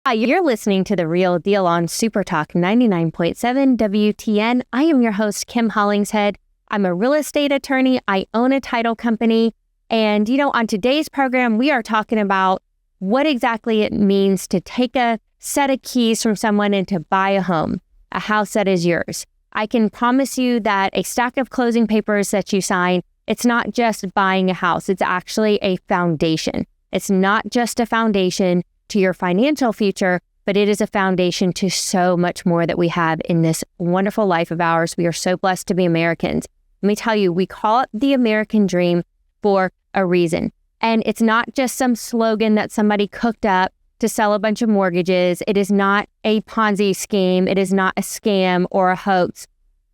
Hi, you're listening to The Real Deal on Super Talk 99.7 WTN. I am your host, Kim Hollingshead. I'm a real estate attorney. I own a title company. And, on today's program, we are talking about what exactly it means to take a set of keys from someone and to buy a home, a house that is yours. I can promise you that a stack of closing papers that you sign, it's not just buying a house. It's actually a foundation. It's not just a foundation to your financial future, but it is a foundation to so much more that we have in this wonderful life of ours. We are so blessed to be Americans. Let me tell you, we call it the American dream for a reason. And it's not just some slogan that somebody cooked up to sell a bunch of mortgages. It is not a Ponzi scheme. It is not a scam or a hoax.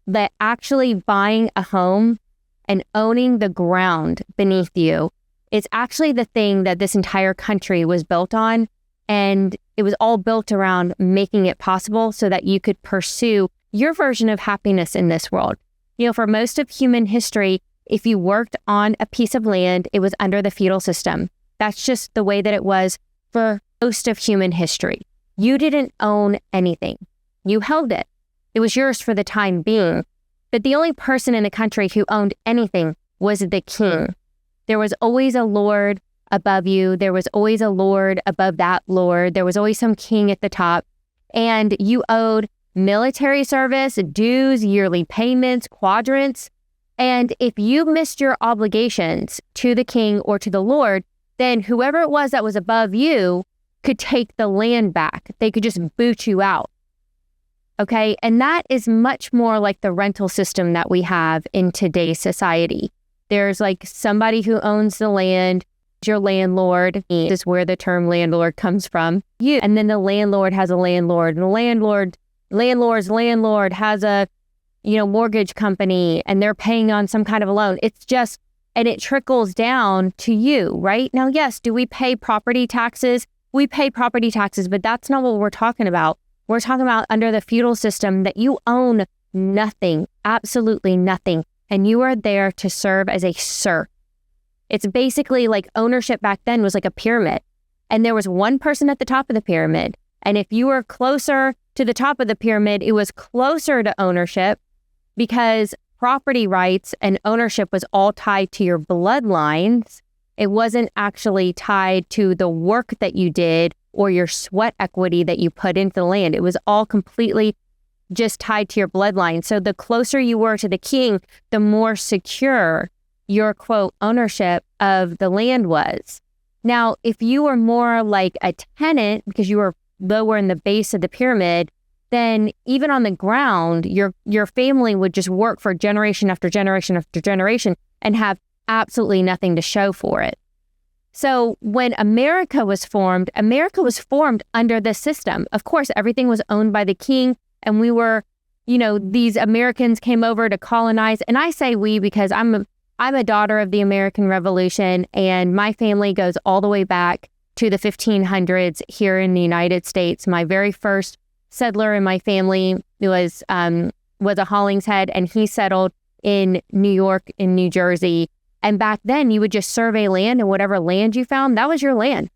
That actually buying a home and owning the ground beneath you is actually the thing that this entire country was built on. And it was all built around making it possible so that you could pursue your version of happiness in this world. For most of human history, if you worked on a piece of land, it was under the feudal system. That's just the way that it was for most of human history. You didn't own anything. You held it. It was yours for the time being. But the only person in the country who owned anything was the king. There was always a lord above you. There was always a lord above that lord. There was always some king at the top. And you owed military service, dues, yearly payments, quadrants. And if you missed your obligations to the king or to the lord, then whoever it was that was above you could take the land back. They could just boot you out. Okay? And that is much more like the rental system that we have in today's society. There's like somebody who owns the land, your landlord. This is where the term landlord comes from. And then the landlord has a landlord, and the landlord's landlord has a, mortgage company, and they're paying on some kind of a loan. It's just, and it trickles down to you, right? Now, yes, do we pay property taxes? We pay property taxes, but that's not what we're talking about. We're talking about under the feudal system that you own nothing, absolutely nothing. And you are there to serve as a serf. It's basically like ownership back then was like a pyramid. And there was one person at the top of the pyramid. And if you were closer to the top of the pyramid, it was closer to ownership because property rights and ownership was all tied to your bloodlines. It wasn't actually tied to the work that you did or your sweat equity that you put into the land. It was all completely just tied to your bloodline. So the closer you were to the king, the more secure your, quote, ownership of the land was. Now, if you were more like a tenant because you were lower in the base of the pyramid, then even on the ground, your family would just work for generation after generation after generation and have absolutely nothing to show for it. So when America was formed under this system. Of course, everything was owned by the king. And we were, these Americans came over to colonize. And I say we because I'm a daughter of the American Revolution, and my family goes all the way back to the 1500s here in the United States. My very first settler in my family was a Hollingshead, and he settled in New York, in New Jersey. And back then, you would just survey land, and whatever land you found, that was your land.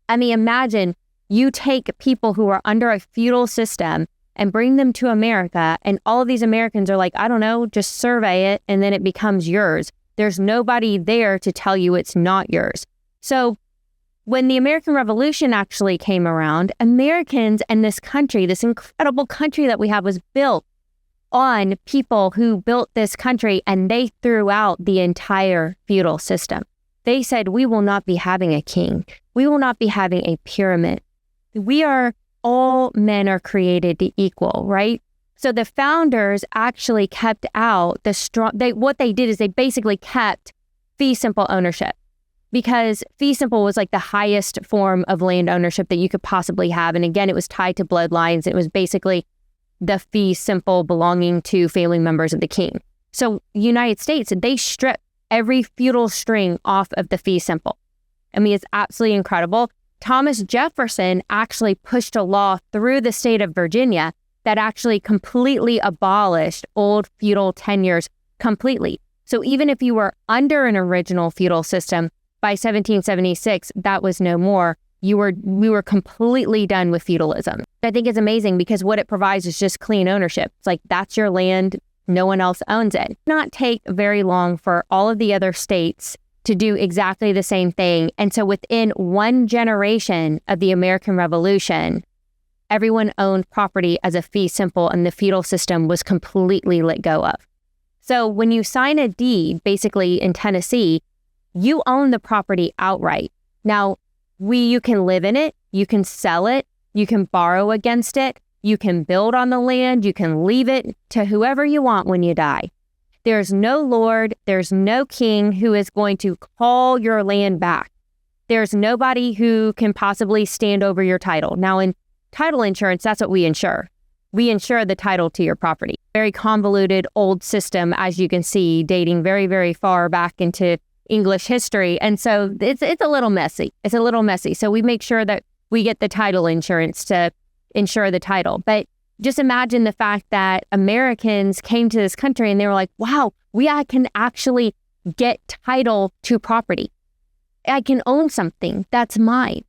I mean, imagine you take people who are under a feudal system and bring them to America, and all of these Americans are like, I don't know, just survey it, and then it becomes yours. There's nobody there to tell you it's not yours. So when the American Revolution actually came around, Americans and this country, this incredible country that we have, was built on people who built this country, and they threw out the entire feudal system. They said, we will not be having a king. We will not be having a pyramid. All men are created equal, right? So the founders actually kept out what they did is they basically kept fee simple ownership, because fee simple was like the highest form of land ownership that you could possibly have. And again, it was tied to bloodlines. It was basically the fee simple belonging to family members of the king. So United States, they stripped every feudal string off of the fee simple. I mean, it's absolutely incredible. Thomas Jefferson actually pushed a law through the state of Virginia that actually completely abolished old feudal tenures completely. So even if you were under an original feudal system, by 1776, that was no more. We were completely done with feudalism. I think it's amazing because what it provides is just clean ownership. It's like, that's your land. No one else owns it. It did not take very long for all of the other states to do exactly the same thing. And so within one generation of the American Revolution, everyone owned property as a fee simple, and the feudal system was completely let go of. So when you sign a deed, basically in Tennessee, you own the property outright. Now, you can live in it, you can sell it, you can borrow against it, you can build on the land, you can leave it to whoever you want when you die. There's no lord, there's no king who is going to call your land back. There's nobody who can possibly stand over your title. Now, in title insurance, that's what we insure. We insure the title to your property. Very convoluted old system, as you can see, dating very, very far back into English history. And so it's a little messy. It's a little messy. So we make sure that we get the title insurance to insure the title. But just imagine the fact that Americans came to this country and they were like, wow, I can actually get title to property. I can own something that's mine.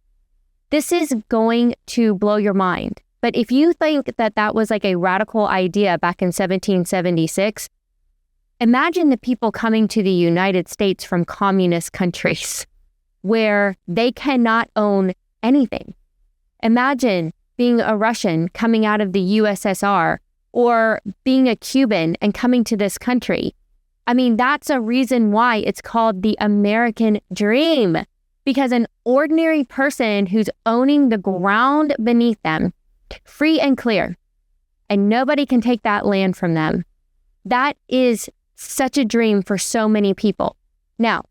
This is going to blow your mind. But if you think that that was like a radical idea back in 1776, imagine the people coming to the United States from communist countries where they cannot own anything. Imagine being a Russian coming out of the USSR, or being a Cuban and coming to this country. I mean, that's a reason why it's called the American dream, because an ordinary person who's owning the ground beneath them, free and clear, and nobody can take that land from them. That is such a dream for so many people. Now,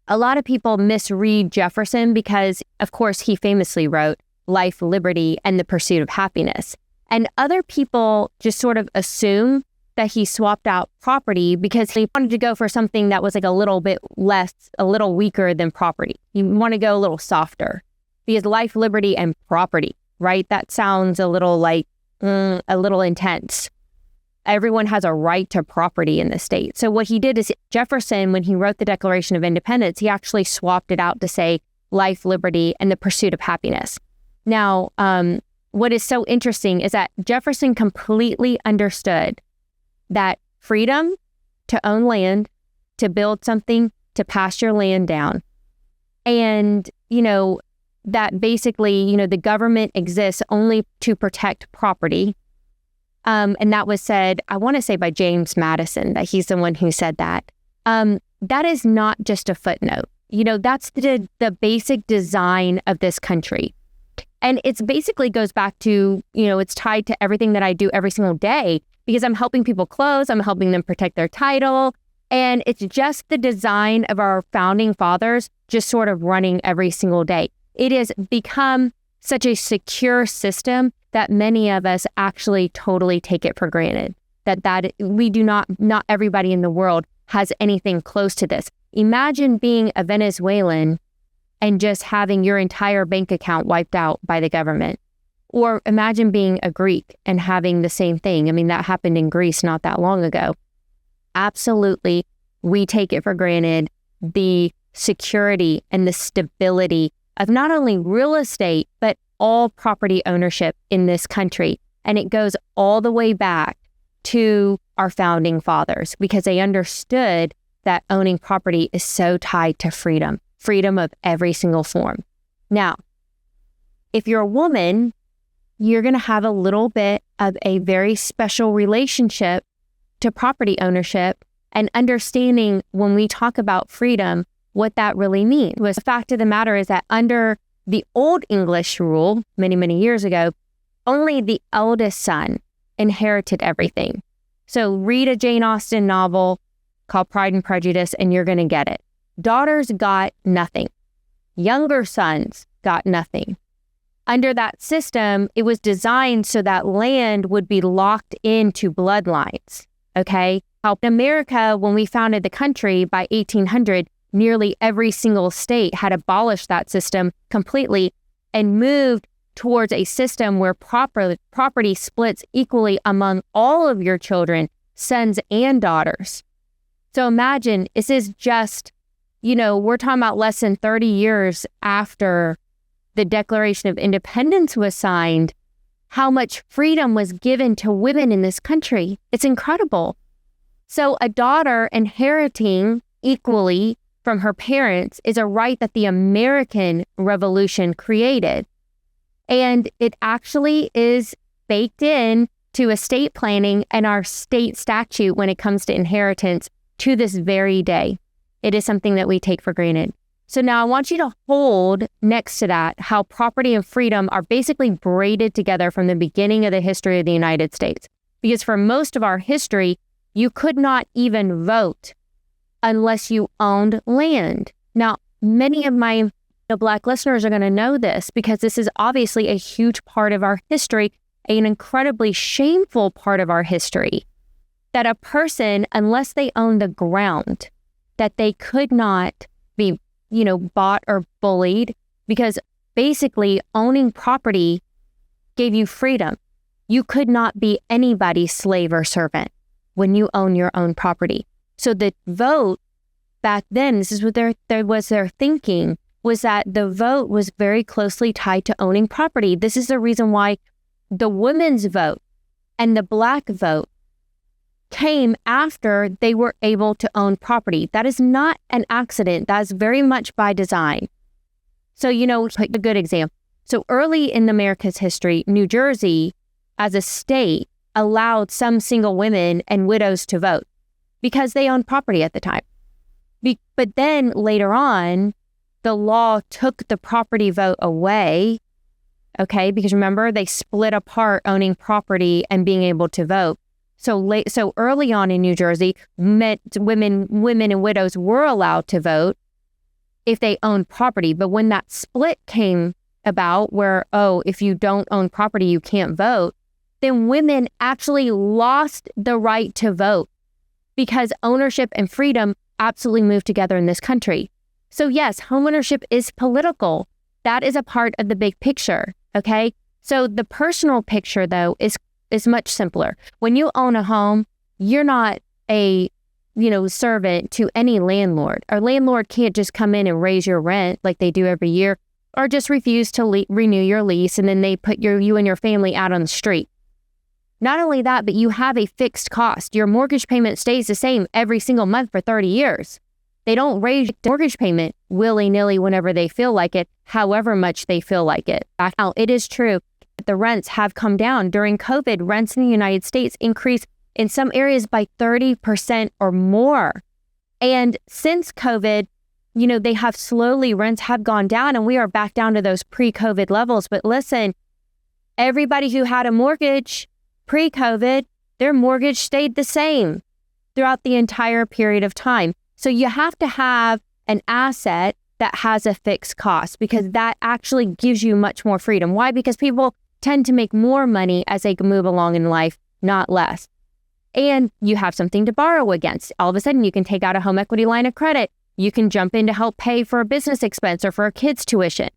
a lot of people misread Jefferson because, of course, he famously wrote Life, Liberty, and the Pursuit of Happiness. And other people just sort of assume that he swapped out property because he wanted to go for something that was like a little bit less, a little weaker than property. You want to go a little softer because life, liberty, and property, right? That sounds a little like, a little intense. Everyone has a right to property in the state. So what he did is Jefferson, when he wrote the Declaration of Independence, he actually swapped it out to say life, liberty, and the pursuit of happiness. Now, what is so interesting is that Jefferson completely understood that freedom to own land, to build something, to pass your land down, and, that basically, the government exists only to protect property. And that was said, I want to say by James Madison, that he's the one who said that. That is not just a footnote. That's the basic design of this country. And it's basically goes back to, it's tied to everything that I do every single day, because I'm helping people close, I'm helping them protect their title. And it's just the design of our founding fathers just sort of running every single day. It has become such a secure system that many of us actually totally take it for granted. That we do not everybody in the world has anything close to this. Imagine being a Venezuelan and just having your entire bank account wiped out by the government. Or imagine being a Greek and having the same thing. I mean, that happened in Greece not that long ago. Absolutely, we take it for granted, the security and the stability of not only real estate, but all property ownership in this country. And it goes all the way back to our founding fathers, because they understood that owning property is so tied to freedom of every single form. Now, if you're a woman, you're going to have a little bit of a very special relationship to property ownership and understanding when we talk about freedom, what that really means. The fact of the matter is that under the old English rule, many, many years ago, only the eldest son inherited everything. So read a Jane Austen novel called Pride and Prejudice and you're going to get it. Daughters got nothing. Younger sons got nothing. Under that system, it was designed so that land would be locked into bloodlines, okay? In America, when we founded the country by 1800, nearly every single state had abolished that system completely and moved towards a system where property splits equally among all of your children, sons and daughters. So imagine, this is just, we're talking about less than 30 years after the Declaration of Independence was signed, how much freedom was given to women in this country. It's incredible. So a daughter inheriting equally from her parents is a right that the American Revolution created. And it actually is baked in to estate planning and our state statute when it comes to inheritance to this very day. It is something that we take for granted. So now I want you to hold next to that how property and freedom are basically braided together from the beginning of the history of the United States. Because for most of our history, you could not even vote unless you owned land. Now, many of my Black listeners are going to know this because this is obviously a huge part of our history, an incredibly shameful part of our history, that a person, unless they owned the ground, that they could not be, bought or bullied, because basically owning property gave you freedom. You could not be anybody's slave or servant when you own your own property. So the vote back then, this is what their thinking, was that the vote was very closely tied to owning property. This is the reason why the women's vote and the Black vote came after they were able to own property. That is not an accident. That is very much by design. So, like a good example. So early in America's history, New Jersey, as a state, allowed some single women and widows to vote because they owned property at the time. But then later on, the law took the property vote away, okay? Because remember, they split apart owning property and being able to vote. So early on in New Jersey, women and widows were allowed to vote if they owned property. But when that split came about where, if you don't own property, you can't vote, then women actually lost the right to vote because ownership and freedom absolutely moved together in this country. So yes, homeownership is political. That is a part of the big picture, okay? So the personal picture, though, is much simpler. When you own a home, you're not a, servant to any landlord. A landlord can't just come in and raise your rent like they do every year, or just refuse to renew your lease, and then they put you and your family out on the street. Not only that, but you have a fixed cost. Your mortgage payment stays the same every single month for 30 years. They don't raise the mortgage payment willy-nilly whenever they feel like it, however much they feel like it. Now, it is true that the rents have come down. During COVID, rents in the United States increased in some areas by 30% or more. And since COVID, rents have gone down and we are back down to those pre-COVID levels. But listen, everybody who had a mortgage pre-COVID, their mortgage stayed the same throughout the entire period of time. So you have to have an asset that has a fixed cost because that actually gives you much more freedom. Why? Because people tend to make more money as they move along in life, not less. And you have something to borrow against. All of a sudden, you can take out a home equity line of credit. You can jump in to help pay for a business expense or for a kid's tuition.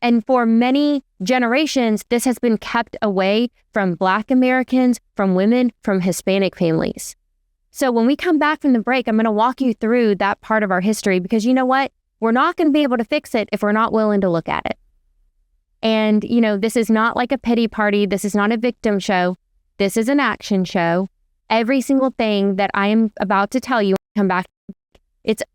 And for many generations, this has been kept away from Black Americans, from women, from Hispanic families. So when we come back from the break, I'm going to walk you through that part of our history because you know what? We're not going to be able to fix it if we're not willing to look at it. And, this is not like a pity party. This is not a victim show. This is an action show. Every single thing that I am about to tell you, come back.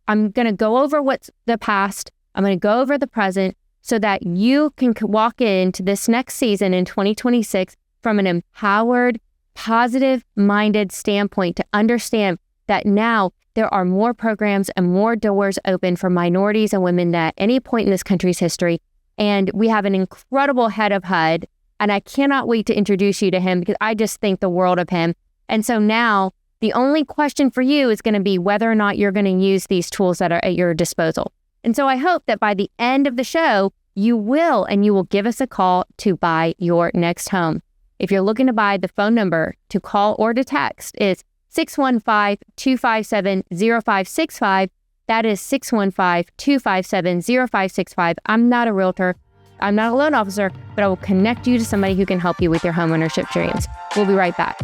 I'm going to go over what's the past. I'm going to go over the present so that you can walk into this next season in 2026 from an empowered, positive-minded standpoint to understand that now there are more programs and more doors open for minorities and women than at any point in this country's history. And we have an incredible head of HUD, and I cannot wait to introduce you to him because I just think the world of him. And so now the only question for you is going to be whether or not you're going to use these tools that are at your disposal. And so I hope that by the end of the show, you will give us a call to buy your next home. If you're looking to buy, the phone number to call or to text is 615-257-0565. That is 615-257-0565. I'm not a realtor. I'm not a loan officer, but I will connect you to somebody who can help you with your homeownership dreams. We'll be right back.